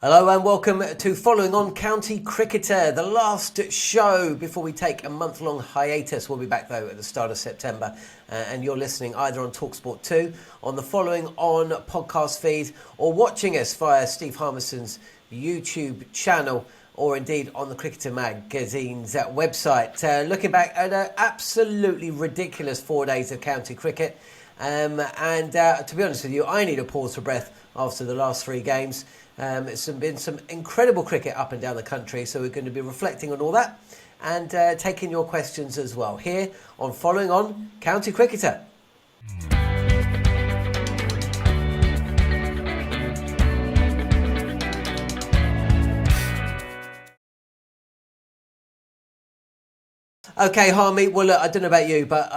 Hello and welcome to Following On County Cricketer, the last show before we take a month-long hiatus. We'll be back though at the start of September, and you're listening either on talkSPORT 2, on the Following On podcast feed, or watching us via Steve Harmison's YouTube channel, or indeed on the Cricketer magazine's website. Looking back at an absolutely ridiculous 4 days of county cricket, and to be honest with you, I need a pause for breath after the last 3 games. It's been some incredible cricket up and down the country, so we're going to be reflecting on all that and taking your questions as well here on Following On County Cricketer. Okay, Harmy, well, look, I don't know about you, but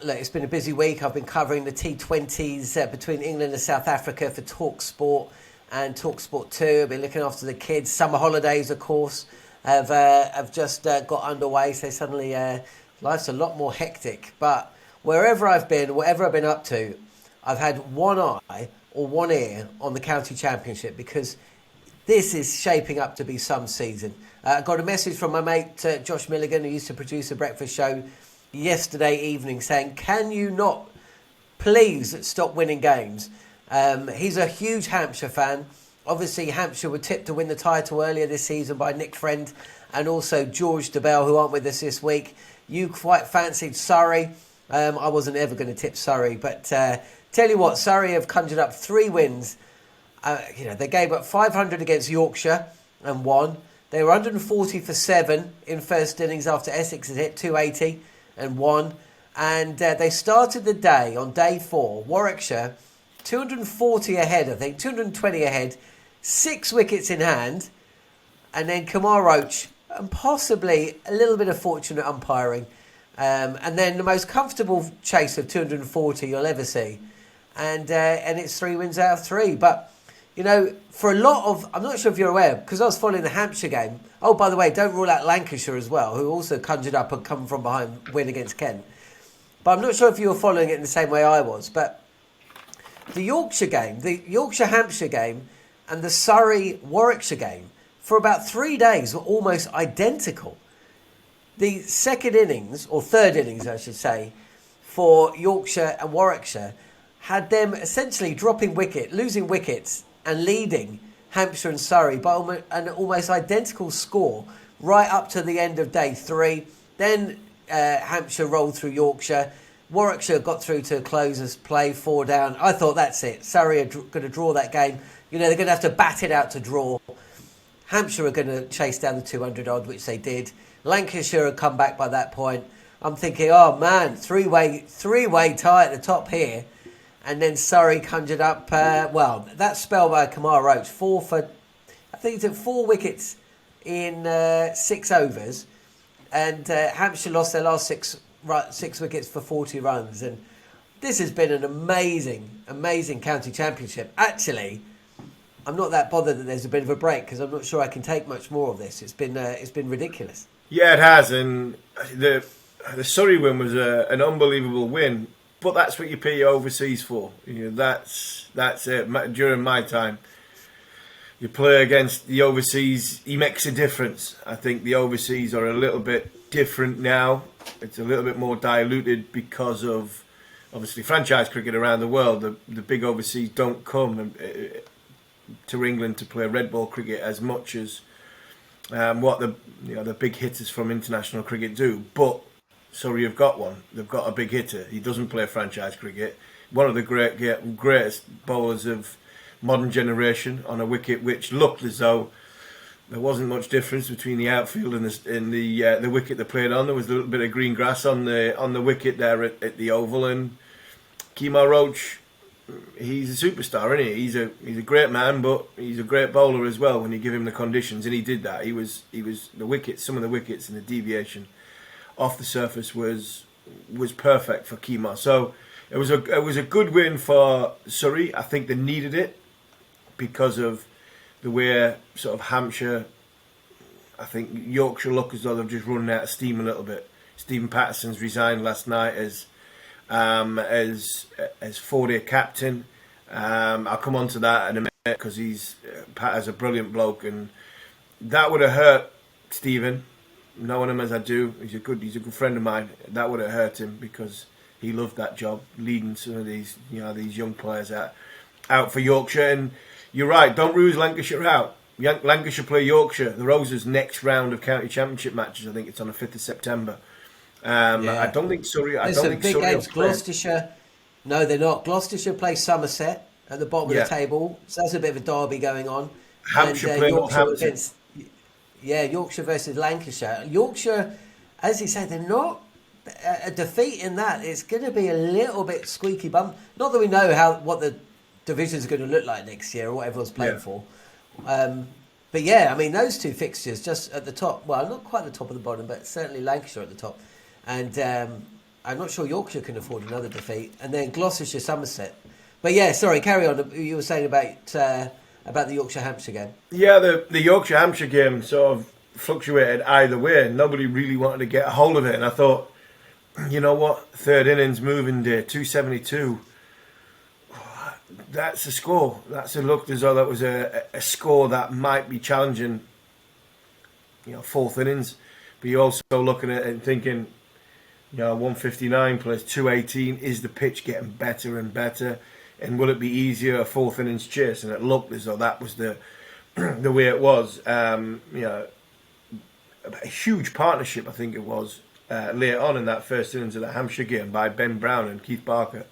look, it's been a busy week. I've been covering the T20s between England and South Africa for talkSPORT and talkSPORT 2. I've been looking after the kids. Summer holidays, of course, have just got underway, so suddenly life's a lot more hectic. But wherever I've been, whatever I've been up to, I've had one eye or one ear on the county championship, because this is shaping up to be some season. I got a message from my mate Josh Milligan, who used to produce a breakfast show, yesterday evening saying, can you not please stop winning games? He's a huge Hampshire fan. Obviously, Hampshire were tipped to win the title earlier this season by Nick Friend and also George DeBell, who aren't with us this week. You quite fancied Surrey. I wasn't ever going to tip Surrey, but tell you what, Surrey have conjured up 3 wins. They gave up 500 against Yorkshire and won. They were 140 for 7 in first innings after Essex had hit 280 and won. And they started the day on day 4, Warwickshire, 240 ahead, I think, 220 ahead, 6 wickets in hand. And then Kamar Roach, and possibly a little bit of fortunate umpiring. And then the most comfortable chase of 240 you'll ever see. And it's 3 wins out of 3. But you know, for a lot of, I'm not sure if you're aware, because I was following the Hampshire game. Oh, by the way, don't rule out Lancashire as well, who also conjured up and come from behind win against Kent. But I'm not sure if you were following it in the same way I was. But the Yorkshire game, the Yorkshire-Hampshire game, and the Surrey-Warwickshire game, for about 3 days were almost identical. The second innings, or third innings, I should say, for Yorkshire and Warwickshire, had them essentially dropping wicket, losing wickets, and leading Hampshire and Surrey by an almost identical score right up to the end of day 3. Then Hampshire rolled through Yorkshire. Warwickshire got through to closers play, 4 down. I thought that's it. Surrey are going to draw that game. You know, they're going to have to bat it out to draw. Hampshire are going to chase down the 200 odd, which they did. Lancashire had come back by that point. I'm thinking, oh man, three-way tie at the top here. And then Surrey conjured up, that spell by Kamar Roach, 4 wickets in 6 overs. And Hampshire lost their last 6 wickets for 40 runs. And this has been an amazing county championship. Actually, I'm not that bothered that there's a bit of a break, because I'm not sure I can take much more of this. It's been ridiculous. Yeah, it has. And the Surrey win was an unbelievable win. But that's what you pay your overseas for. You know, that's it. During my time, you play against the overseas. He makes a difference. I think the overseas are a little bit different now. It's a little bit more diluted because of obviously franchise cricket around the world. The big overseas don't come to England to play red ball cricket as much as what the big hitters from international cricket do. But Surrey have got one. They've got a big hitter. He doesn't play franchise cricket. One of the greatest bowlers of modern generation on a wicket which looked as though there wasn't much difference between the outfield and the wicket they played on. There was a little bit of green grass on the wicket there at the Oval. And Kamar Roach, he's a superstar, isn't he? He's a great man, but he's a great bowler as well when you give him the conditions. And he did that. He was the wickets. Some of the wickets and the deviation off the surface was perfect for Kamar. So it was a good win for Surrey. I think they needed it because of the way sort of Hampshire, I think Yorkshire look as though they've just run out of steam a little bit. Stephen Patterson's resigned last night as 4-day captain. I'll come on to that in a because Pat is a brilliant bloke, and that would have hurt Stephen. Knowing him as I do, he's a good friend of mine. That would have hurt him because he loved that job, leading some of these young players out for Yorkshire. And you're right, don't lose Lancashire out. Lancashire play Yorkshire, the Roses' next round of county championship matches. I think it's on the 5th of September. I don't think Surrey. There's some big games. Gloucestershire. No, they're not. Gloucestershire play Somerset at the bottom of the table, so that's a bit of a derby going on. Hampshire play Harmison. Yorkshire versus Lancashire. Yorkshire, as you say, they're not a defeat in that. It's going to be a little bit squeaky bum. Not that we know what the divisions are going to look like next year or what everyone's playing for. But yeah, I mean, those two fixtures just at the top. Well, not quite the top of the bottom, but certainly Lancashire at the top. And I'm not sure Yorkshire can afford another defeat. And then Gloucestershire, Somerset. But yeah, sorry, carry on. You were saying about the Yorkshire-Hampshire game. Yeah, the Yorkshire-Hampshire game sort of fluctuated either way. Nobody really wanted to get a hold of it. And I thought, you know what? Third innings, moving day, 272. That's a score. That's a look as though that was a score that might be challenging, fourth innings. But you're also looking at it and thinking, 159 plus 218, is the pitch getting better and better? And will it be easier a fourth innings chase? And it looked as though that was the way it was. A huge partnership, I think it was, later on in that first innings of the Hampshire game by Ben Brown and Keith Barker.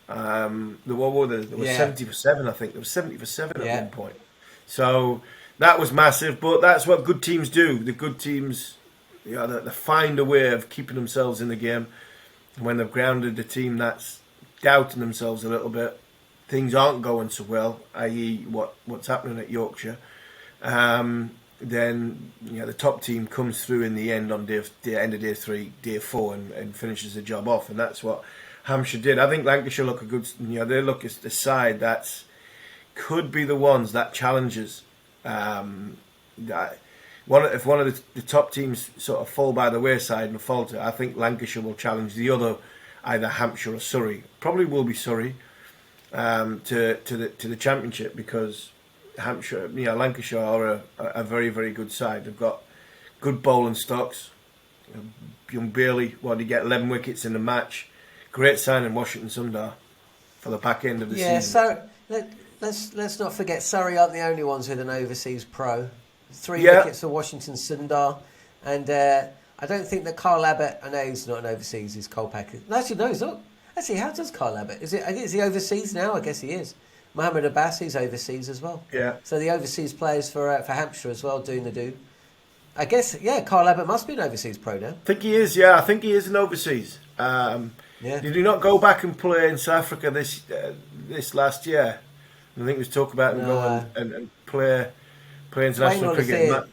There was 70 for 7, I think. There was 70 for 7 at one point. So that was massive, but that's what good teams do. The good teams, they find a way of keeping themselves in the game. When they've grounded the team that's doubting themselves a little bit, things aren't going so well, i.e. what's happening at Yorkshire, then the top team comes through in the end on the end of day 3, day 4, and finishes the job off, and that's what Hampshire did. I think Lancashire look a good. They look as the side that could be the ones that challenges. If one of the top teams sort of fall by the wayside and falter, I think Lancashire will challenge the other, either Hampshire or Surrey. Probably will be Surrey to the championship, because Hampshire, Lancashire are a very, very good side. They've got good bowling stocks. Young Bailey, he get 11 wickets in the match. Great signing Washington Sundar for the back end of the season. Yeah, so let's not forget Surrey aren't the only ones with an overseas pro. 3 wickets for Washington Sundar, and I don't think that Carl Abbott. I know he's not an overseas. He's Kolpak. Actually, no, he's not. Actually, how does Carl Abbott? Is he overseas now? I guess he is. Mohammed Abbas, he's overseas as well. Yeah. So the overseas players for Hampshire as well doing the do. I guess Carl Abbott must be an overseas pro now. I think he is. Yeah, I think he is an overseas. Did he not go back and play in South Africa this last year? I think there was talk about him going and play international cricket.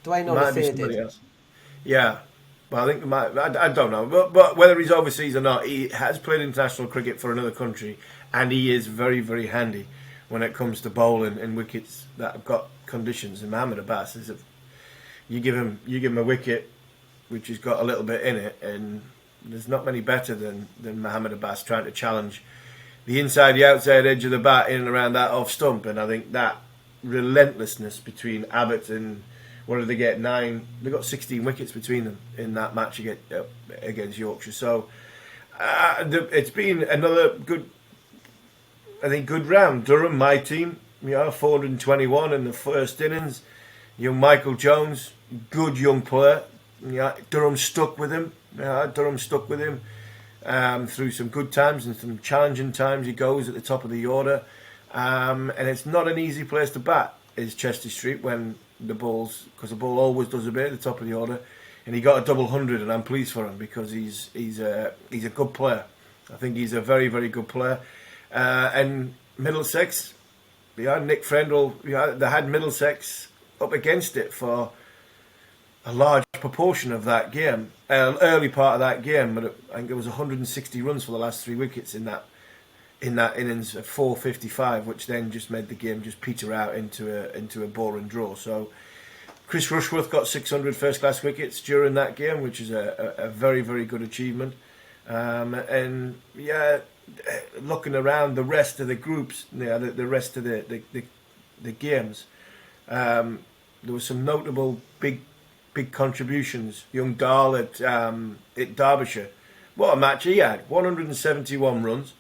Dwayne Olivier did. Else. Yeah, but I think I don't know. But whether he's overseas or not, he has played international cricket for another country, and he is very, very handy when it comes to bowling and wickets that have got conditions. And Mohammed Abbas is you give him a wicket which has got a little bit in it, and there's not many better than Mohammed Abbas trying to challenge the inside, the outside edge of the bat in and around that off stump. And I think that relentlessness between Abbott and, what did they get, 9? They got 16 wickets between them in that match against Yorkshire. So it's been another good round. Durham, my team, 421 in the first innings. Young Michael Jones, good young player. Durham stuck with him. Through some good times and some challenging times. He goes at the top of the order, and it's not an easy place to bat, is Chester Street, when because the ball always does a bit at the top of the order, and he got a double 100, and I'm pleased for him, because he's a good player. I think he's a very, very good player. And Middlesex, Nick Frendall, they had Middlesex up against it for a large proportion of that game, early part of that game, but I think it was 160 runs for the last 3 wickets in that innings of 455, which then just made the game just peter out into a boring draw. So Chris Rushworth got 600 first class wickets during that game, which is a very, very good achievement. And looking around the rest of the groups, the rest of the games, there were some notable big contributions. Young Dahl at Derbyshire, what a match he had! 171 runs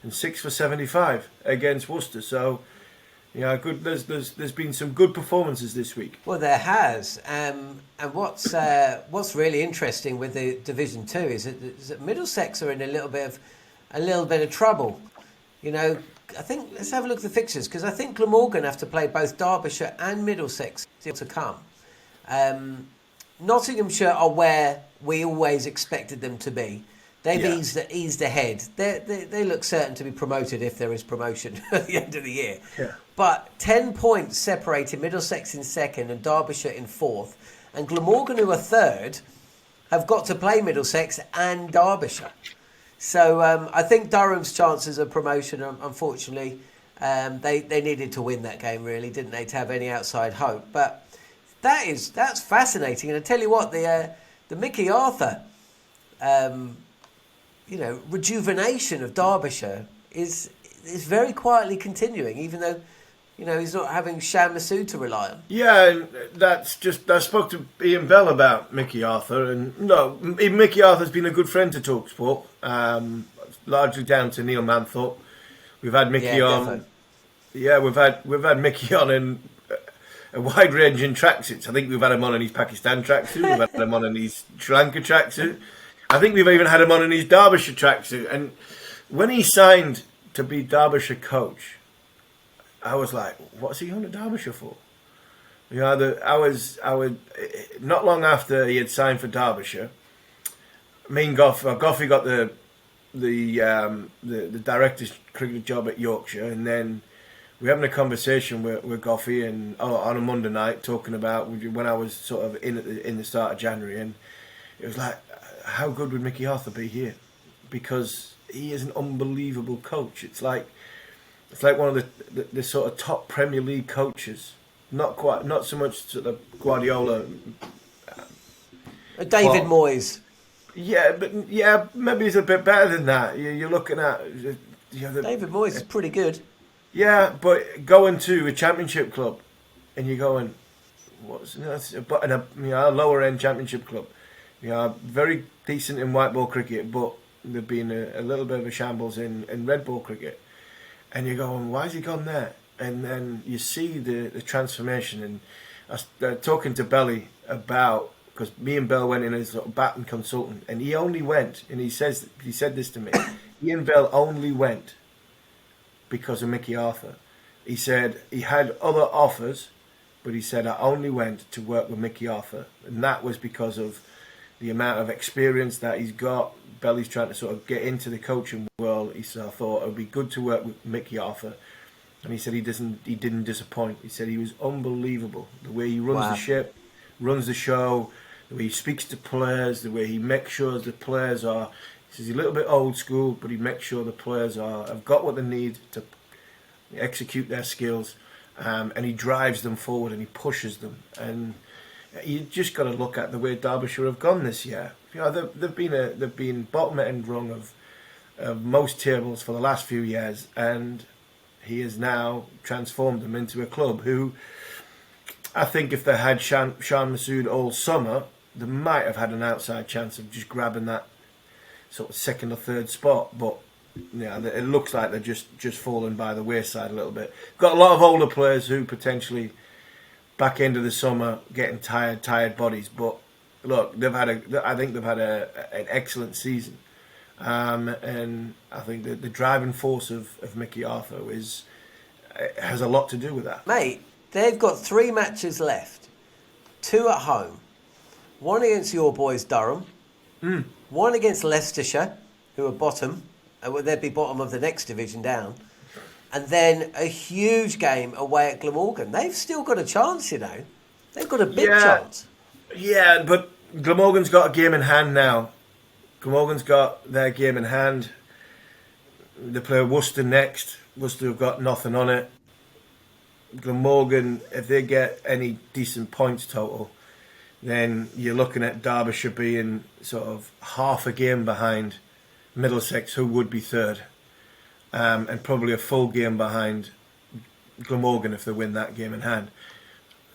and 6 for 75 against Worcester. So, good. There's been some good performances this week. Well, there has, and what's really interesting with the Division 2 is that Middlesex are in a little bit of trouble. I think let's have a look at the fixtures, because I think Glamorgan have to play both Derbyshire and Middlesex still to come. Nottinghamshire are where we always expected them to be. They've eased ahead. They look certain to be promoted if there is promotion at the end of the year. Yeah. But 10 points separated Middlesex in second and Derbyshire in fourth. And Glamorgan, who are third, have got to play Middlesex and Derbyshire. So I think Durham's chances of promotion, unfortunately, they needed to win that game, really, didn't they, to have any outside hope. But that's fascinating. And I tell you what, the Micky Arthur rejuvenation of Derbyshire is very quietly continuing, even though, he's not having Shan Masood to rely on. Yeah, and I spoke to Ian Bell about Micky Arthur, and Micky Arthur's been a good friend to talkSPORT, largely down to Neil Manthorpe. We've had Micky on. Definitely. Yeah, we've had Micky on in a wide range in tracksuits. I think we've had him on in his Pakistan tracksuit. We've had him on in his Sri Lanka tracksuit. I think we've even had him on in his Derbyshire tracksuit. And when he signed to be Derbyshire coach, I was like, what's he going to Derbyshire for? I was not long after he had signed for Derbyshire. Me and Goffey got the director's cricket job at Yorkshire, and then we're having a conversation with Goffey and on a Monday night, talking about when I was sort of in the start of January, and it was like, how good would Micky Arthur be here? Because he is an unbelievable coach. It's like one of the sort of top Premier League coaches. Not so much sort of Guardiola. David Moyes. Yeah, but maybe he's a bit better than that. You're looking at David Moyes is pretty good. Yeah, but going to a championship club, and you're going, but in a lower end championship club. Very decent in white ball cricket, but there've been a little bit of a shambles in red ball cricket. And you're going, why has he gone there? And then you see the transformation. And I was talking to Belly about, because me and Bell went in as a batting consultant, and he only went, and he said this to me, Ian Bell only went because of Micky Arthur. He said he had other offers, but he said, I only went to work with Micky Arthur. And that was because of the amount of experience that he's got. Belly's trying to sort of get into the coaching world. He said, I thought it would be good to work with Micky Arthur. And he said he didn't disappoint. He said he was unbelievable. The way he runs the ship, runs the show, the way he speaks to players, the way he makes sure the players are, he says he's a little bit old school, but he makes sure the players have got what they need to execute their skills. And he drives them forward and he pushes them. And you just got to look at the way Derbyshire have gone this year. They've been bottom end rung of most tables for the last few years, and he has now transformed them into a club who, I think, if they had Shan Masood all summer, they might have had an outside chance of just grabbing that sort of second or third spot. But it looks like they're just fallen by the wayside a little bit. Got a lot of older players who potentially back end of the summer getting tired bodies, but look, I think they've had an excellent season, and I think the driving force of Micky Arthur has a lot to do with that. Mate, they've got 3 matches left, 2 at home, 1 against your boys Durham, 1 against Leicestershire, who are bottom, they'd be bottom of the next division down. And then a huge game away at Glamorgan. They've still got a chance, They've got a big chance. Yeah, but Glamorgan's got a game in hand now. Glamorgan's got their game in hand. They play Worcester next. Worcester have got nothing on it. Glamorgan, if they get any decent points total, then you're looking at Derbyshire being sort of half a game behind Middlesex, who would be third. and probably a full game behind Glamorgan if they win that game in hand.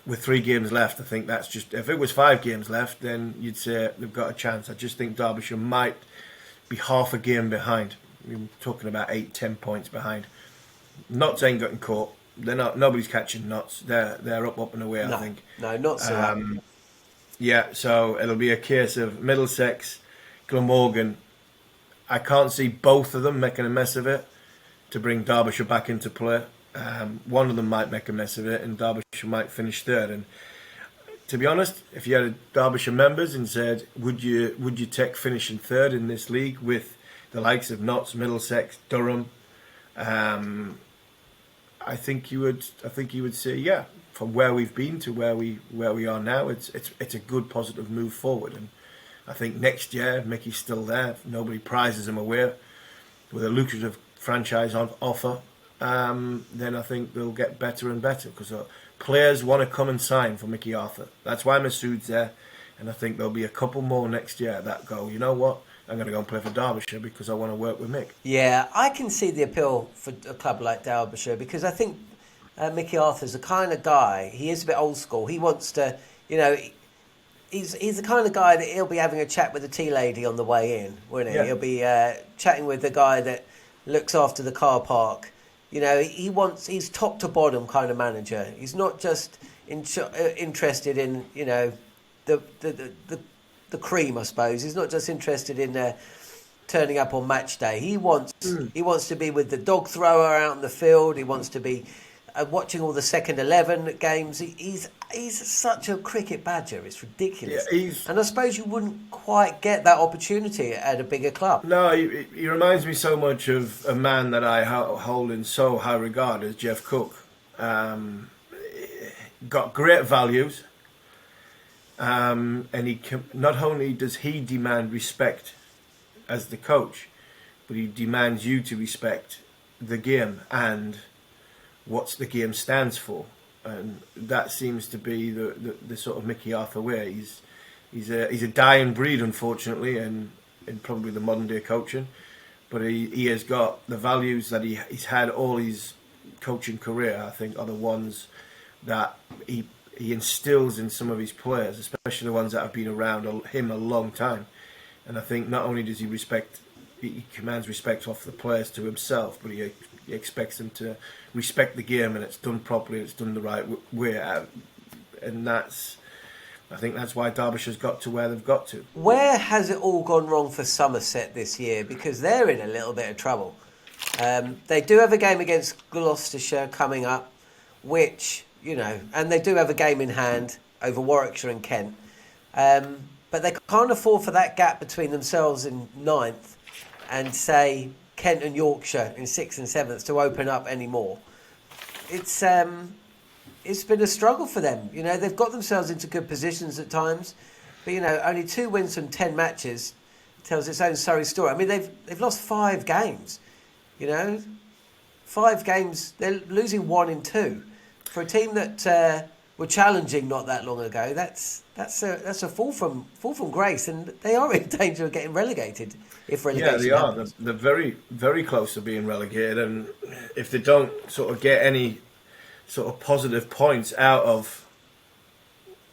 With 3 games left, I think that's just... If it was 5 games left, then you'd say they've got a chance. I just think Derbyshire might be half a game behind. We're talking about 8-10 points behind. Knots ain't getting caught. They're not. Nobody's catching Knots. They're up and away. No, I think. no, not so. Yeah, so it'll be a case of Middlesex, Glamorgan. I can't see both of them making a mess of it to bring Derbyshire back into play. One of them might make a mess of it, and Derbyshire might finish third. And to be honest, if you had Derbyshire members and said, "Would you take finishing third in this league with the likes of Notts, Middlesex, Durham?" I think you would say, yeah. From where we've been to where we are now, it's a good positive move forward. And I think next year, Micky's still there. Nobody prizes him away with a lucrative franchise offer. Then I think they'll get better and better because players want to come and sign for Micky Arthur. That's why Masood's there, and I think there'll be a couple more next year that go, you know what, I'm going to go and play for Derbyshire because I want to work with Mick. Yeah, I can see the appeal for a club like Derbyshire because I think Micky Arthur's the kind of guy, he is a bit old school. He wants to, he's the kind of guy that he'll be having a chat with the tea lady on the way in, won't he? Yeah. He'll be chatting with the guy that looks after the car park. He's top to bottom kind of manager. He's not just interested in, the cream, I suppose. He's not just interested in turning up on match day. He wants to be with the dog thrower out in the field. He wants to be watching all the second 11 games. He's such a cricket badger. It's ridiculous. Yeah, and I suppose you wouldn't quite get that opportunity at a bigger club. No, he reminds me so much of a man that I hold in so high regard as Jeff Cook. Got great values. And not only does he demand respect as the coach, but he demands you to respect the game and what the game stands for. And that seems to be the sort of Micky Arthur way. He's a dying breed, unfortunately, and in probably the modern day coaching. But he has got the values that he's had all his coaching career. I think are the ones that he instills in some of his players, especially the ones that have been around him a long time. And I think not only does he commands respect off the players to himself, but he expects them to respect the game, and it's done properly, it's done the right way. And I think that's why Derbyshire's got to where they've got to. Where has it all gone wrong for Somerset this year? Because they're in a little bit of trouble. They do have a game against Gloucestershire coming up, which... and they do have a game in hand over Warwickshire and Kent. But they can't afford for that gap between themselves in 9th and, say, Kent and Yorkshire in 6th and 7th to open up anymore. It's been a struggle for them. They've got themselves into good positions at times. But, only 2 wins from 10 matches tells its own sorry story. I mean, they've lost 5 games. 5 games. They're losing 1 in 2. For a team that were challenging not that long ago, that's a fall from grace, and they are in danger of getting relegated if relegation happens. Yeah, they are. They're very, very close to being relegated, and if they don't sort of get any sort of positive points out of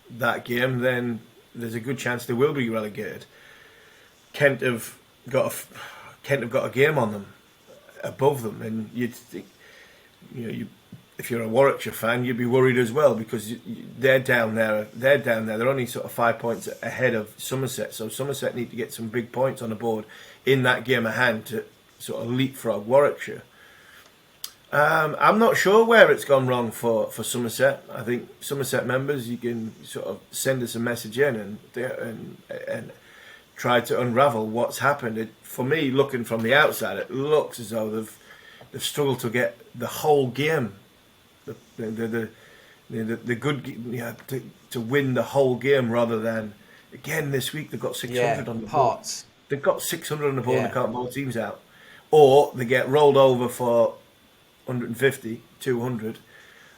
that game, then there's a good chance they will be relegated. Kent have got a game on them, above them, and you'd think, if you're a Warwickshire fan, you'd be worried as well because they're down there. They're only sort of 5 points ahead of Somerset. So Somerset need to get some big points on the board in that game at hand to sort of leapfrog Warwickshire. I'm not sure where it's gone wrong for Somerset. I think Somerset members, you can sort of send us a message in and try to unravel what's happened. For me, looking from the outside, it looks as though they've struggled to get the whole game. The good to win the whole game rather than again this week they've got 600 on the parts. Board. They've got 600 on the board and they can't bowl teams out, or they get rolled over for 150, 200,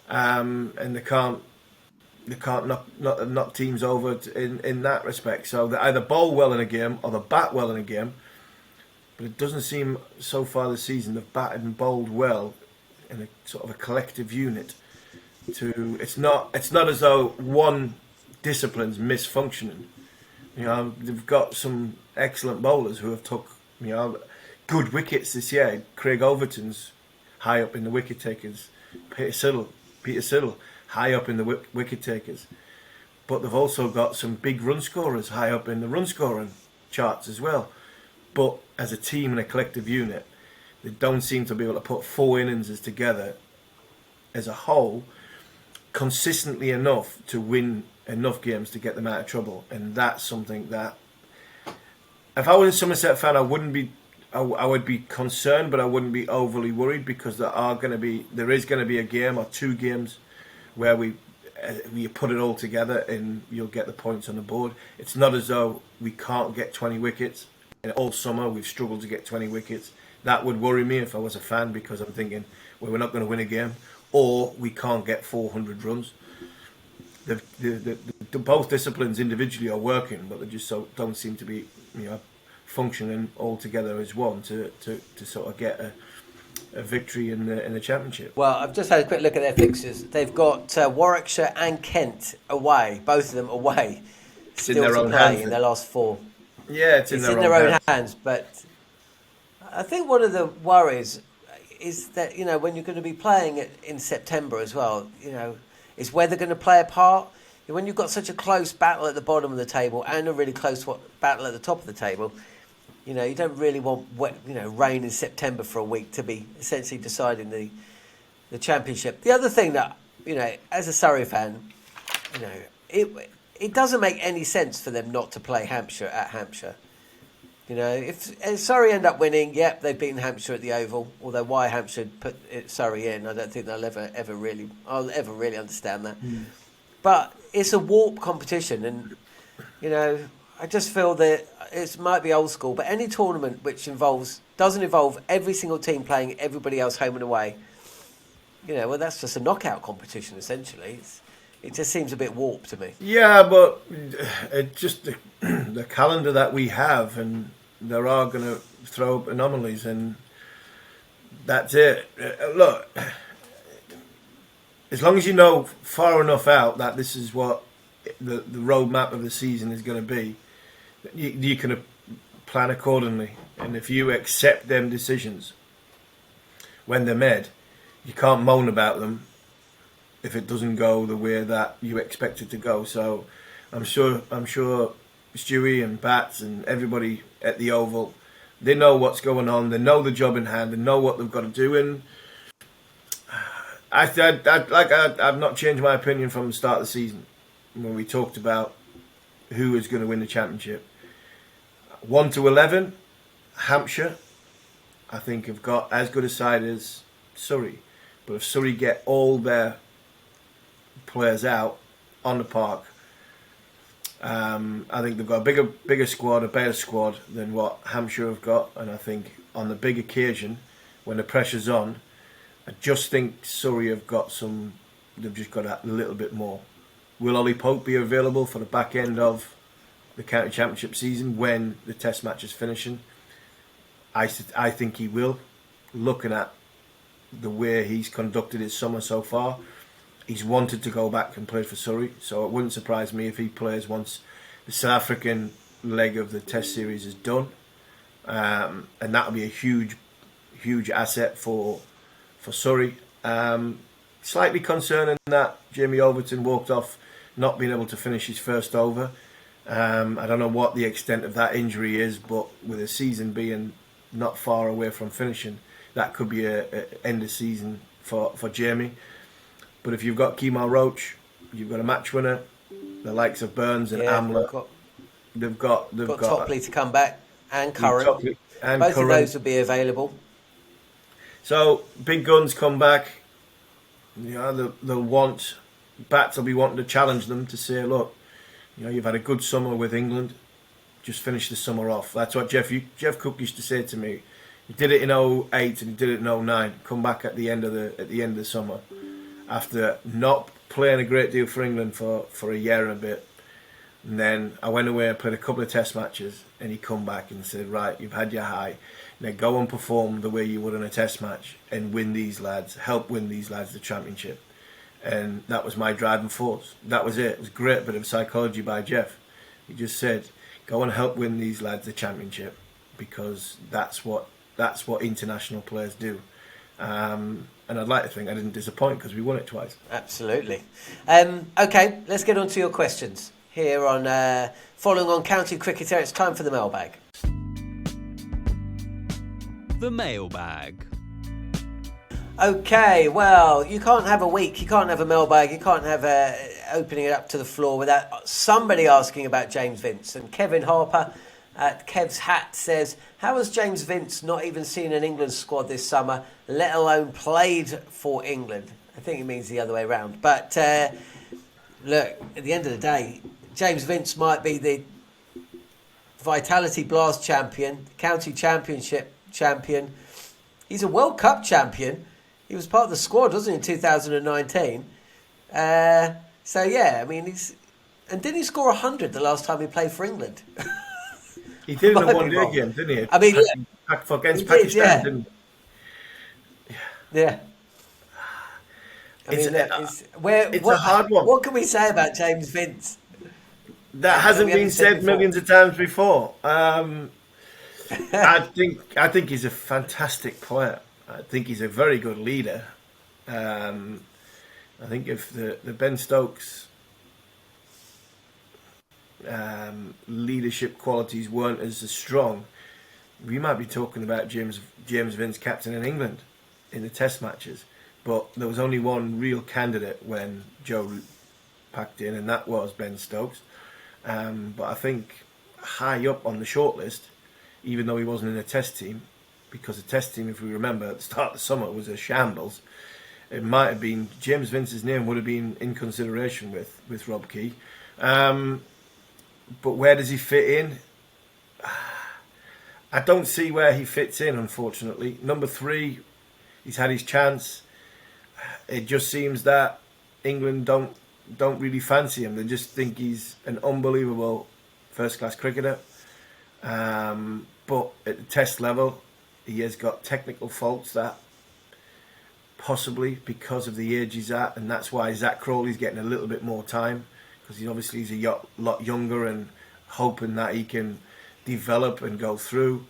and they can't knock teams over in that respect. So they either bowl well in a game or they bat well in a game, but it doesn't seem so far this season they've batted and bowled well in a sort of a collective unit. It's not as though one discipline's misfunctioning. They've got some excellent bowlers who have took good wickets this year. Craig Overton's high up in the wicket takers. Peter Siddle high up in the wicket takers. But they've also got some big run scorers high up in the run scoring charts as well. But as a team and a collective unit, they don't seem to be able to put 4 innings together as a whole consistently enough to win enough games to get them out of trouble. And that's something that, if I was a Somerset fan, I would be concerned, but I wouldn't be overly worried, because there is going to be a game or 2 games where you put it all together and you'll get the points on the board. It's not as though we can't get 20 wickets. And all summer we've struggled to get 20 wickets. That would worry me if I was a fan, because I'm thinking, well, we're not going to win a game, or we can't get 400 runs. Both disciplines individually are working, but they just don't seem to be functioning all together as one to sort of get a victory in the championship. Well, I've just had a quick look at their fixtures. They've got Warwickshire and Kent away, both of them away, It's in their own hands in their last 4. Yeah, it's in their own hands. But I think one of the worries is that when you're going to be playing it in September as well, is weather going to play a part? When you've got such a close battle at the bottom of the table and a really close battle at the top of the table, you don't really want rain in September for a week to be essentially deciding the championship. The other thing that, as a Surrey fan, it doesn't make any sense for them not to play Hampshire at Hampshire. If Surrey end up winning, they've beaten Hampshire at the Oval. Although why Hampshire put Surrey in, I don't think I'll ever really understand that. But it's a warp competition, and I just feel that it might be old school, but any tournament which doesn't involve every single team playing everybody else home and away, that's just a knockout competition essentially. It just seems a bit warped to me. Yeah, but it's just the calendar that we have, and there are going to throw up anomalies, and that's it. Look, as long as you know far enough out that this is what the roadmap of the season is going to be, you can plan accordingly. And if you accept them decisions when they're made, you can't moan about them if it doesn't go the way that you expect it to go. So I'm sure Stewie and Bats and everybody at the Oval, they know what's going on, they know the job in hand, they know what they've got to do, and I've not changed my opinion from the start of the season when we talked about who is going to win the championship. 1 to 11, Hampshire, I think, have got as good a side as Surrey. But if Surrey get all their players out on the park, I think they've got a bigger squad, a better squad than what Hampshire have got. And I think on the big occasion, when the pressure's on, I just think Surrey have got they've just got a little bit more. Will Ollie Pope be available for the back end of the county championship season when the test match is finishing? I think he will. Looking at the way he's conducted his summer so far, he's wanted to go back and play for Surrey, so it wouldn't surprise me if he plays once the South African leg of the test series is done, and that'll be a huge asset for Surrey. Slightly concerning that Jamie Overton walked off not being able to finish his first over. I don't know what the extent of that injury is, but with the season being not far away from finishing, that could be a end of season for Jamie. But if you've got Kemar Roach, you've got a match winner, the likes of Burns and Amler. They've got Topley to come back, and Curran. Both Curran. of those will be available. So big guns come back. They'll want Bats will be wanting to challenge them to say, look, you've had a good summer with England, just finish the summer off. That's what Jeff Cook used to say to me. He did it in 2008 and he did it in 2009. Come back at the end of the summer, after not playing a great deal for England for a year and a bit. And then I went away and played a couple of test matches, and he come back and said, right, you've had your high. go and perform the way you would in a test match and win these lads, help win these lads the championship. And that was my driving force. That was it. It was a great bit of psychology by Jeff. He just said, go and help win these lads the championship, because that's what international players do. And I'd like to think I didn't disappoint, because we won it twice. Absolutely. Okay, let's get on to your questions here on following on County Cricketer. It's time for the mailbag. The mailbag. Okay, well, you can't have a week, you can't have a mailbag, you can't have opening it up to the floor without somebody asking about James Vince. And Kevin Harper at Kev's Hat says, how has James Vince not even seen an England squad this summer, let alone played for England? I think it means the other way around. But look, at the end of the day, James Vince might be the Vitality Blast champion, county championship champion. He's a World Cup champion. He was part of the squad, wasn't he, in 2019? So, yeah, I mean, and didn't he score 100 the last time he played for England? He did in a one-day game, didn't he? I mean, against Pakistan, didn't he? Yeah. It's a hard one. What can we say about James Vince? That hasn't been said millions of times before. I think he's a fantastic player. I think he's a very good leader. I think if the Ben Stokes leadership qualities weren't as strong, we might be talking about James Vince captain in England in the test matches. But there was only one real candidate when Joe Root packed in, and that was Ben Stokes. But I think high up on the shortlist, even though he wasn't in a test team, because the test team, if we remember, at the start of the summer was a shambles, it might have been James Vince's name would have been in consideration with Rob Key. But where does he fit in? I don't see where he fits in, unfortunately. Number 3, he's had his chance. It just seems that England don't really fancy him. They just think he's an unbelievable first-class cricketer. But at the test level, he has got technical faults that possibly because of the age he's at, and that's why Zach Crawley's getting a little bit more time, because he's a lot younger and hoping that he can develop and go through.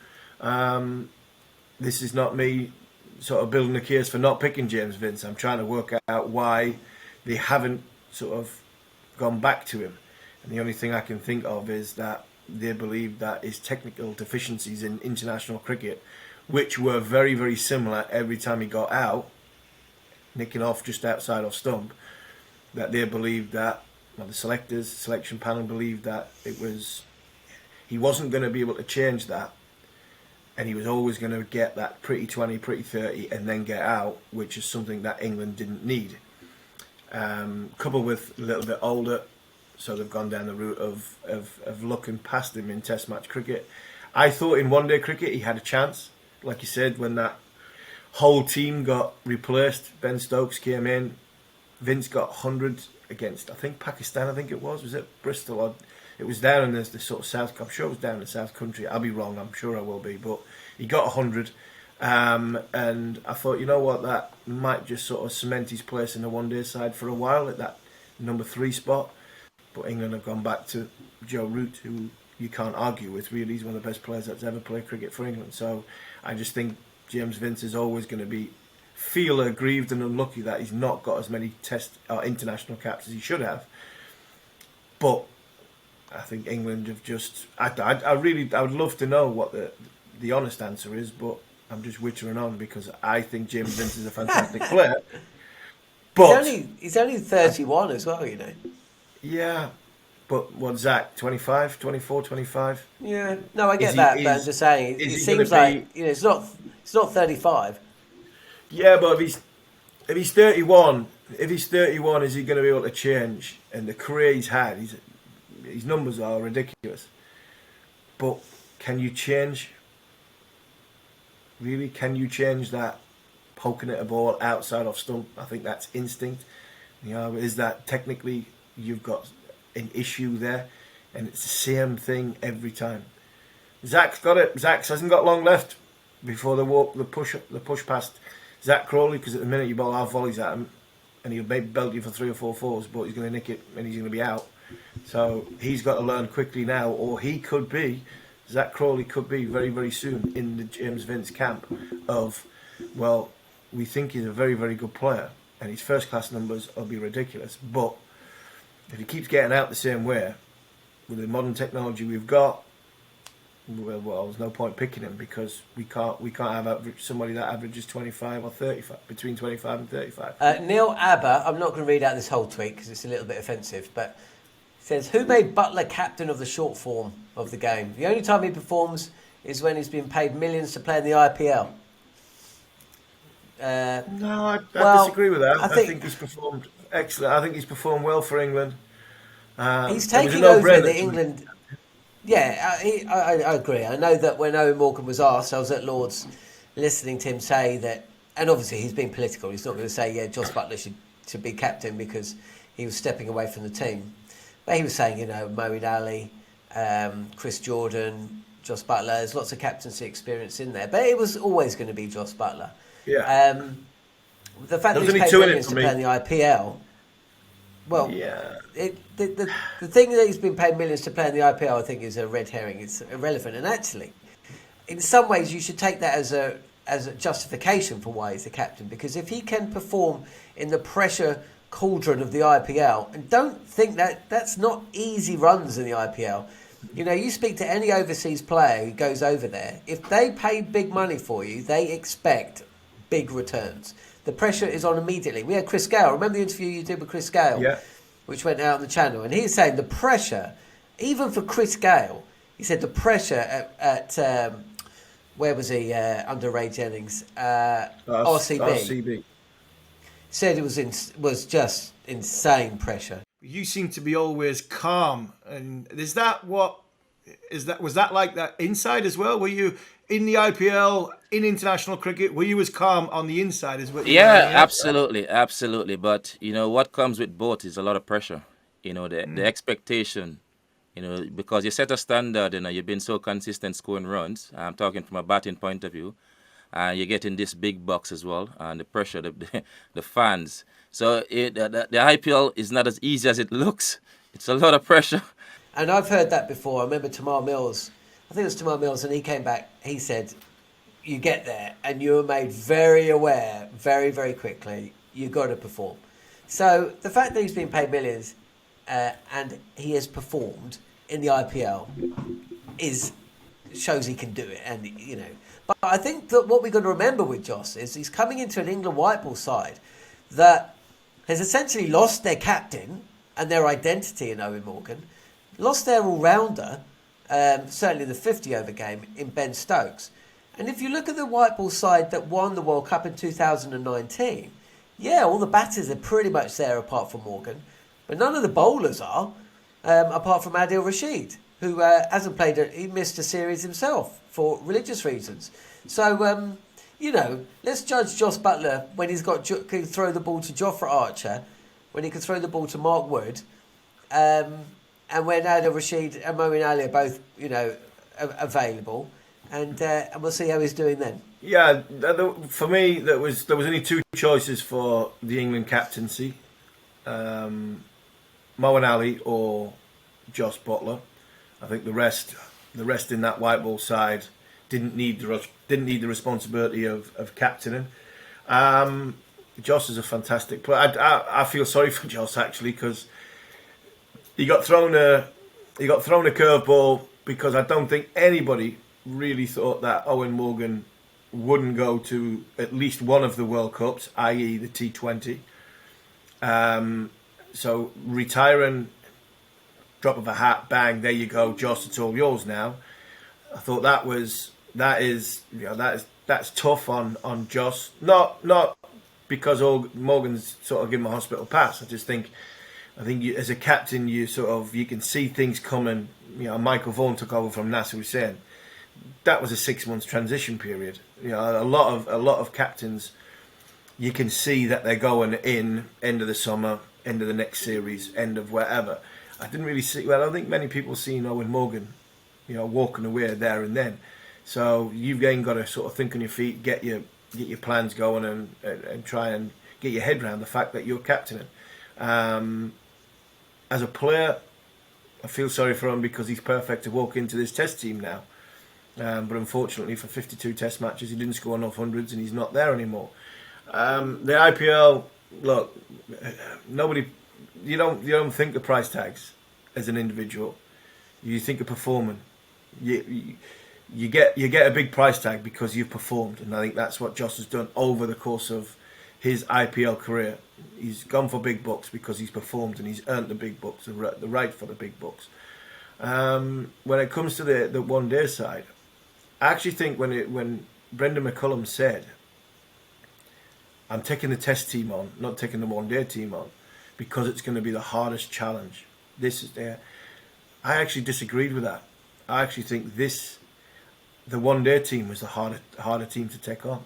This is not me sort of building a case for not picking James Vince. I'm trying to work out why they haven't sort of gone back to him. And the only thing I can think of is that they believe that his technical deficiencies in international cricket, which were very, very similar every time he got out, nicking off just outside off stump, that they believed that, well, the selection panel believed that he wasn't going to be able to change that, and he was always going to get that pretty 20, pretty 30, and then get out, which is something that England didn't need. Coupled with a little bit older, so they've gone down the route of looking past him in test match cricket. I thought in one-day cricket he had a chance. Like you said, when that whole team got replaced, Ben Stokes came in, Vince got 100 against, I think, Pakistan, was it Bristol? Or, it was down in the sort of south, I'm sure it was down in the south country. I'll be wrong, I'm sure I will be, but he got 100. And I thought, you know what, that might just sort of cement his place in the one-day side for a while at that number 3 spot. But England have gone back to Joe Root, who you can't argue with, really. He's one of the best players that's ever played cricket for England. So I just think James Vince is always going to feel aggrieved and unlucky that he's not got as many test or international caps as he should have. But I think England have just... I would love to know what the honest answer is, but I'm just wittering on because I think James Vince is a fantastic player. But he's only 31 as well, you know. Yeah, but what, Zach, 25, 24, 25? Yeah, no, I get that, but I'm just saying, it seems like, you know, it's not 35. Yeah, but if he's 31, is he going to be able to change? And the career he's had, his numbers are ridiculous. But can you change? Really, can you change that poking at a ball outside off stump? I think that's instinct. You know, is that technically you've got an issue there? And it's the same thing every time. Zach's got it. Zach hasn't got long left. before the push past Zach Crawley, because at the minute you bowl half volleys at him, and he'll maybe belt you for 3 or 4 fours, but he's going to nick it and he's going to be out. So he's got to learn quickly now, or Zach Crawley could be very, very soon in the James Vince camp of, well, we think he's a very, very good player, and his first class numbers will be ridiculous, but if he keeps getting out the same way, with the modern technology we've got, well, there's no point picking him, because we can't have somebody that averages 25 or 35, between 25 and 35. Neil Abba, I'm not going to read out this whole tweet because it's a little bit offensive, but says, who made Buttler captain of the short form of the game? The only time he performs is when he's been paid millions to play in the IPL. No, I disagree with that. I think he's performed excellent. I think he's performed well for England. He's taking over the England... Yeah, I agree. I know that when Owen Morgan was asked, I was at Lord's listening to him say that, and obviously he's being political. He's not going to say, yeah, Jos Buttler should be captain because he was stepping away from the team. But he was saying, Moeen Ali, Chris Jordan, Jos Buttler, there's lots of captaincy experience in there. But it was always going to be Jos Buttler. Yeah. The fact that he's paid millions to play in the IPL, well, yeah. The thing that he's been paid millions to play in the IPL, I think, is a red herring. It's irrelevant. And actually, in some ways, you should take that as a justification for why he's the captain. Because if he can perform in the pressure cauldron of the IPL, and don't think that's not easy runs in the IPL. You speak to any overseas player who goes over there, if they pay big money for you, they expect big returns. The pressure is on immediately. We had Chris Gale. Remember the interview you did with Chris Gale? Yeah. Which went out on the channel. And he's saying the pressure, even for Chris Gale, he said the pressure at where was he, under Ray Jennings? RCB. Said it was just insane pressure. You seem to be always calm. And was that like that inside as well? Were you in the IPL, in international cricket, were you as calm on the inside as well? Yeah, absolutely. But, what comes with both is a lot of pressure. The expectation, because you set a standard, you've been so consistent scoring runs. I'm talking from a batting point of view. You're getting this big box as well, and the pressure, the fans. So the IPL is not as easy as it looks. It's a lot of pressure. And I've heard that before. I remember Tamar Mills. I think it was Tamar Mills, and he came back. He said, you get there and you're made very aware very, very quickly. You've got to perform. So the fact that he's been paid millions and he has performed in the IPL shows he can do it. And, But I think that what we've got to remember with Jos is he's coming into an England white ball side that has essentially lost their captain and their identity in Owen Morgan, lost their all-rounder, certainly the 50-over game, in Ben Stokes. And if you look at the white ball side that won the World Cup in 2019, yeah, all the batters are pretty much there apart from Morgan, but none of the bowlers are, apart from Adil Rashid, who hasn't played he missed a series himself for religious reasons. So, let's judge Jos Buttler when he's can throw the ball to Jofra Archer, when he can throw the ball to Mark Wood, and when Adil Rashid and Moeen Ali are both, available, and we'll see how he's doing then. Yeah, for me, there was only two choices for the England captaincy: Moeen Ali or Jos Buttler. I think the rest in that white ball side didn't need the responsibility of captaining. Jos is a fantastic player. I feel sorry for Jos actually, because he got thrown a curveball, because I don't think anybody really thought that Owen Morgan wouldn't go to at least one of the World Cups, i.e. the T20. So retiring, drop of a hat, bang, there you go, Jos, it's all yours now. I thought that's tough on Jos. Not because Morgan's sort of given him a hospital pass. I think you, as a captain, you can see things coming. Michael Vaughan took over from Nasser Hussain. That was a 6 months transition period. A lot of captains, you can see that they're going in end of the summer, end of the next series, end of wherever. I don't think many people seen Owen Morgan, walking away there and then. So you've again got to sort of think on your feet, get your plans going, and try and get your head around the fact that you're captaining. As a player, I feel sorry for him because he's perfect to walk into this Test team now. But unfortunately, for 52 Test matches, he didn't score enough hundreds, and he's not there anymore. The IPL, look, nobody, you don't think the price tags as an individual. You think of performing. You get a big price tag because you've performed, and I think that's what Joss has done over the course of his IPL career. He's gone for big bucks because he's performed and he's earned the big bucks, the right for the big bucks. When it comes to the one day side, I actually think when Brendan McCullum said, "I'm taking the Test team on, not taking the one day team on, because it's going to be the hardest challenge." I actually disagreed with that. I actually think the one day team was the harder team to take on,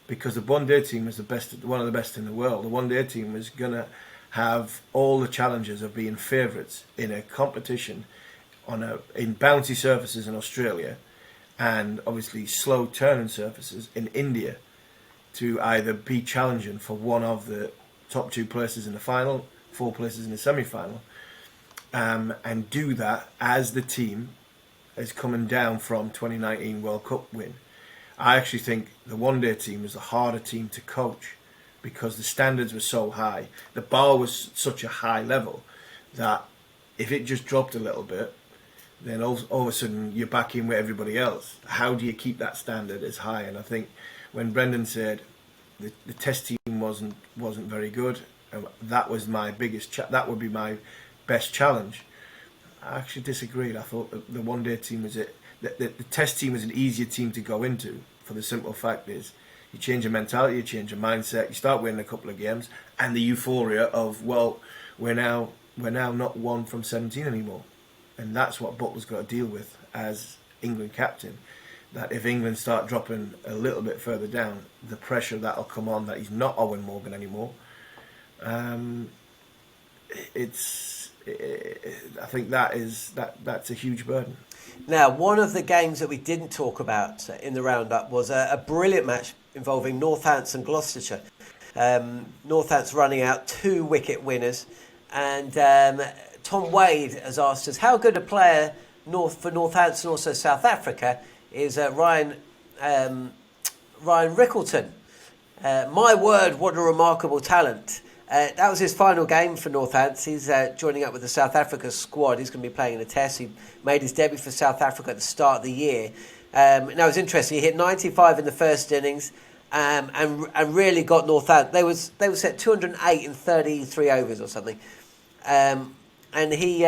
because the one day team was one of the best in the world. The one day team was going to have all the challenges of being favourites in a competition in bouncy surfaces in Australia, and obviously slow turning surfaces in India, to either be challenging for one of the top 2 places in the final, 4 places in the semi-final, and do that as the team is coming down from 2019 World Cup win. I actually think the one-day team was the harder team to coach because the standards were so high. The bar was such a high level that if it just dropped a little bit, then all of a sudden you're back in with everybody else. How do you keep that standard as high? And I think when Brendan said the Test team wasn't very good, that was my biggest. That would be my best challenge. I actually disagreed. I thought the one day team was it. The Test team was an easier team to go into, for the simple fact is you change your mentality, you change your mindset, you start winning a couple of games, and the euphoria of, well, we're now not 1 from 17 anymore. And that's what Buttler's got to deal with as England captain. That if England start dropping a little bit further down, the pressure that'll come on that he's not Owen Morgan anymore. I think that's a huge burden. Now, one of the games that we didn't talk about in the roundup was a brilliant match involving Northants and Gloucestershire. Northants running out 2 wicket winners, and Tom Wade has asked us how good a player for Northants and also South Africa is Ryan Rickleton. My word, what a remarkable talent. That was his final game for Northants. He's joining up with the South Africa squad. He's going to be playing in a Test. He made his debut for South Africa at the start of the year. Now, it was interesting. He hit 95 in the first innings and really got Northants. They were set 208 in 33 overs or something. And he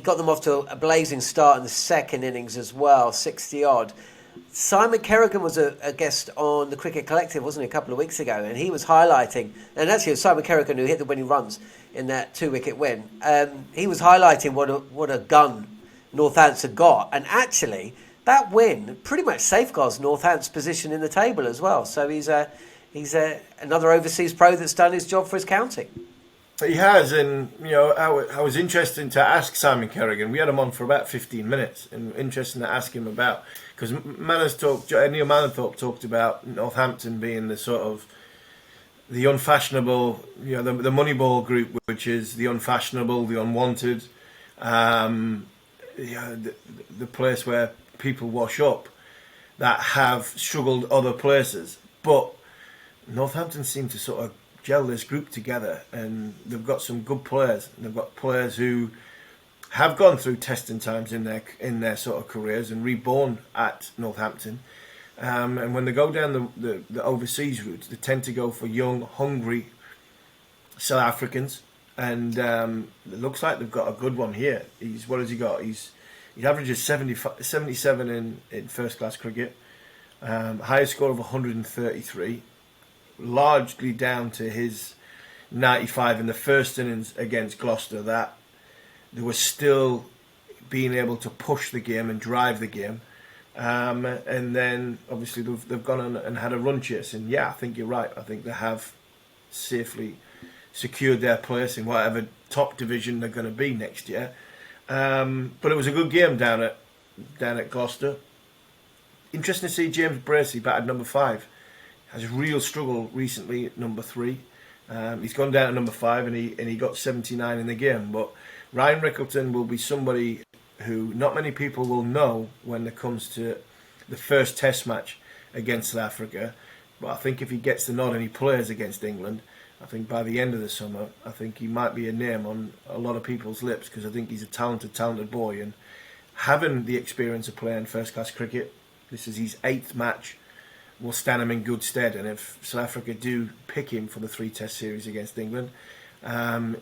got them off to a blazing start in the second innings as well, 60-odd. Simon Kerrigan was a guest on the Cricket Collective, wasn't he, a couple of weeks ago, and he was highlighting, and actually it was Simon Kerrigan who hit the winning runs in that 2-wicket win. He was highlighting what a gun Northants had got, and actually that win pretty much safeguards Northants' position in the table as well. So he's another overseas pro that's done his job for his county. He has, and I was interested to ask Simon Kerrigan. We had him on for about 15 minutes, and interesting to ask him about, because Neil Manethorpe talked about Northampton being the sort of the unfashionable, the Moneyball group, which is the unfashionable, the unwanted, the place where people wash up that have struggled other places, but Northampton seem to sort of gel this group together, and they've got some good players. They've got players who have gone through testing times in their sort of careers and reborn at Northampton. And when they go down the overseas route, they tend to go for young, hungry South Africans. And it looks like they've got a good one here. What has he got? He averages 77 in first class cricket, highest score of 133. Largely down to his 95 in the first innings against Gloucester, that they were still being able to push the game and drive the game, and then obviously they've gone on and had a run chase, and I think you're right. I think they have safely secured their place in whatever top division they're going to be next year. But it was a good game down at Gloucester. interesting to see James Bracey batted number 5. Has a real struggle recently at number 3. He's gone down to number 5 and he got 79 in the game. But Ryan Rickleton will be somebody who not many people will know when it comes to the first Test match against South Africa. But I think if he gets the nod and he plays against England, I think by the end of the summer, I think he might be a name on a lot of people's lips, because I think he's a talented boy. And having the experience of playing first-class cricket, this is his 8th match, will stand him in good stead. And if South Africa do pick him for the 3 Test series against England,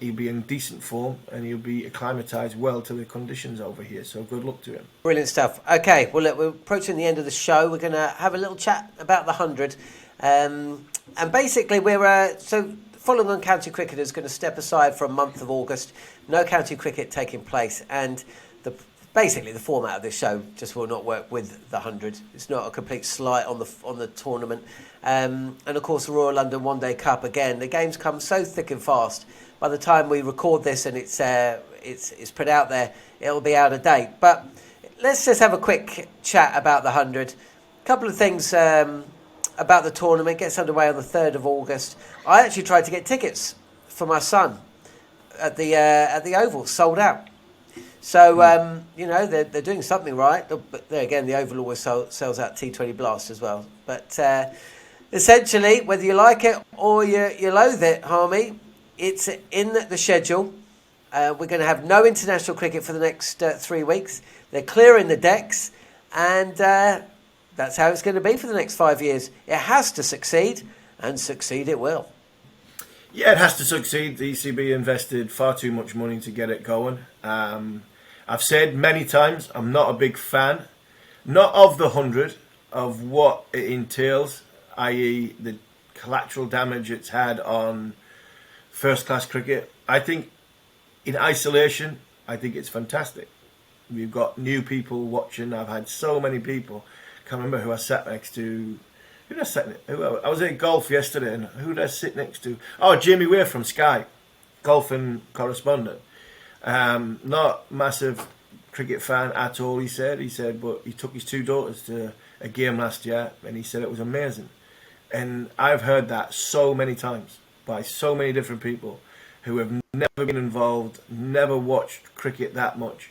he'll be in decent form and he'll be acclimatised well to the conditions over here. So good luck to him. Brilliant stuff. Okay, well, look, we're approaching the end of the show. We're going to have a little chat about the 100. And basically, we're following on county cricket is going to step aside for a month of August. No county cricket taking place, and basically the format of this show just will not work with the 100. It's not a complete slight on the tournament. And of course, the Royal London One Day Cup again. The games come so thick and fast. By the time we record this and it's put out there, it'll be out of date. But let's just have a quick chat about the 100. A couple of things about the tournament. It gets underway on the 3rd of August. I actually tried to get tickets for my son at the Oval, sold out. So, they're doing something right. But there again, the Oval always sells out T20 Blast as well. But essentially, whether you like it or you loathe it, Harmy, it's in the schedule. We're going to have no international cricket for the next 3 weeks. They're clearing the decks, and that's how it's going to be for the next 5 years. It has to succeed, and succeed it will. Yeah, it has to succeed. The ECB invested far too much money to get it going. I've said many times, I'm not a big fan, not of the 100, of what it entails, i.e. the collateral damage it's had on first-class cricket. I think in isolation, I think it's fantastic. We've got new people watching. I've had so many people. I can't remember who I sat next to. I was at golf yesterday, and who did I sit next to? Oh, Jamie Weir from Sky, golfing correspondent. Not massive cricket fan at all, he said, but he took his 2 daughters to a game last year, and he said it was amazing. And I've heard that so many times by so many different people who have never been involved, never watched cricket that much.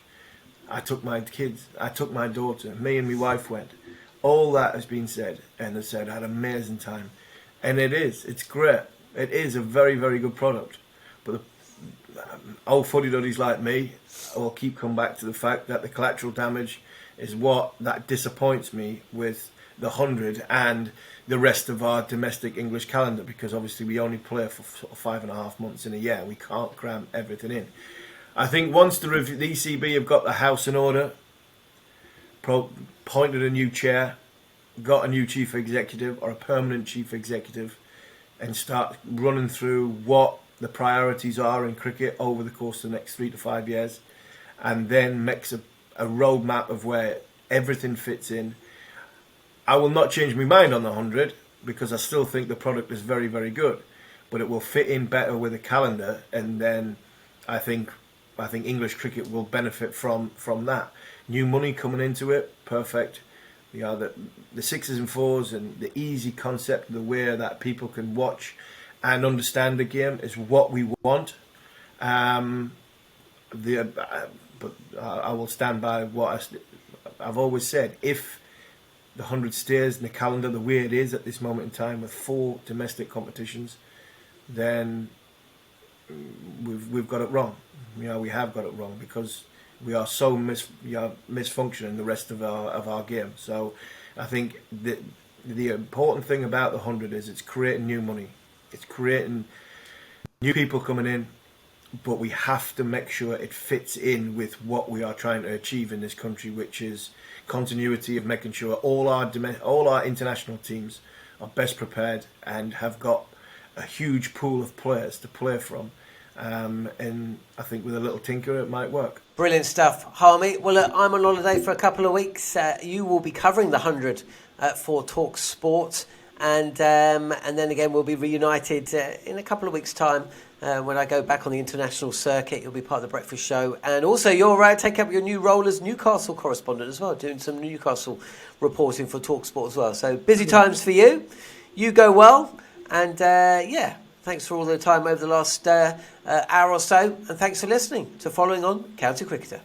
I took my kids, I took my daughter, me and my wife went. All that has been said, and they said I had an amazing time. And it's great. It is a very, very good product. But old fuddy-duddies like me will keep coming back to the fact that the collateral damage is what that disappoints me with the 100 and the rest of our domestic English calendar, because obviously we only play for sort of 5.5 months in a year. We can't cram everything in. I think once the ECB have got the house in order, appointed a new chair, got a new chief executive or a permanent chief executive, and start running through what the priorities are in cricket over the course of the next 3 to 5 years, and then makes a roadmap of where everything fits in. I will not change my mind on the 100, because I still think the product is very, very good, but it will fit in better with a calendar, and then I think English cricket will benefit from that. New money coming into it, perfect. The 6s and 4s and the easy concept, the way that people can watch and understand the game is what we want. But I will stand by what I've always said. If the 100 stays in the calendar the way it is at this moment in time, with 4 domestic competitions, then we've got it wrong. We have got it wrong, because we are so misfunctioning the rest of our game. So I think the important thing about the 100 is it's creating new money. It's creating new people coming in, but we have to make sure it fits in with what we are trying to achieve in this country, which is continuity of making sure all our international teams are best prepared and have got a huge pool of players to play from. And I think with a little tinker it might work. Brilliant stuff, Harmy. Well, I'm on holiday for a couple of weeks. You will be covering the 100 for talkSPORT. And then again, we'll be reunited in a couple of weeks' time when I go back on the international circuit. You'll be part of the breakfast show. And also, you're taking up your new role as Newcastle correspondent as well, doing some Newcastle reporting for talkSPORT as well. So busy times for you. You go well. And thanks for all the time over the last hour or so. And thanks for listening to Following On County Cricketer.